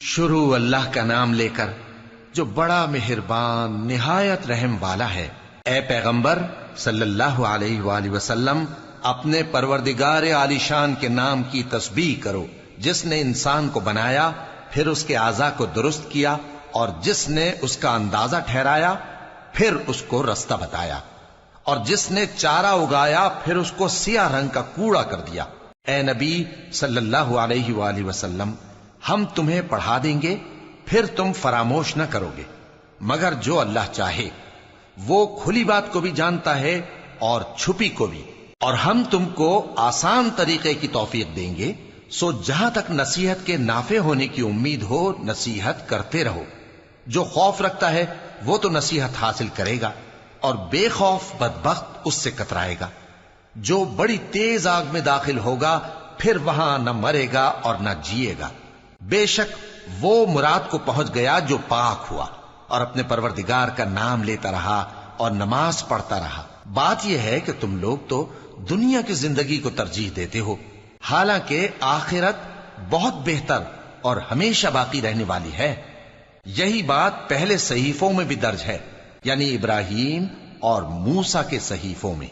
شروع اللہ کا نام لے کر جو بڑا مہربان نہایت رحم والا ہے۔ اے پیغمبر صلی اللہ علیہ وآلہ وسلم، اپنے پروردگار عالی شان کے نام کی تسبیح کرو، جس نے انسان کو بنایا، پھر اس کے اعضاء کو درست کیا، اور جس نے اس کا اندازہ ٹھہرایا، پھر اس کو رستہ بتایا، اور جس نے چارہ اگایا، پھر اس کو سیاہ رنگ کا کوڑا کر دیا۔ اے نبی صلی اللہ علیہ وآلہ وسلم، ہم تمہیں پڑھا دیں گے، پھر تم فراموش نہ کرو گے، مگر جو اللہ چاہے۔ وہ کھلی بات کو بھی جانتا ہے اور چھپی کو بھی، اور ہم تم کو آسان طریقے کی توفیق دیں گے، سو جہاں تک نصیحت کے نافع ہونے کی امید ہو نصیحت کرتے رہو۔ جو خوف رکھتا ہے وہ تو نصیحت حاصل کرے گا، اور بے خوف بدبخت اس سے کترائے گا۔ جو بڑی تیز آگ میں داخل ہوگا، پھر وہاں نہ مرے گا اور نہ جیے گا۔ بے شک وہ مراد کو پہنچ گیا جو پاک ہوا، اور اپنے پروردگار کا نام لیتا رہا اور نماز پڑھتا رہا۔ بات یہ ہے کہ تم لوگ تو دنیا کی زندگی کو ترجیح دیتے ہو، حالانکہ آخرت بہت بہتر اور ہمیشہ باقی رہنے والی ہے۔ یہی بات پہلے صحیفوں میں بھی درج ہے، یعنی ابراہیم اور موسیٰ کے صحیفوں میں۔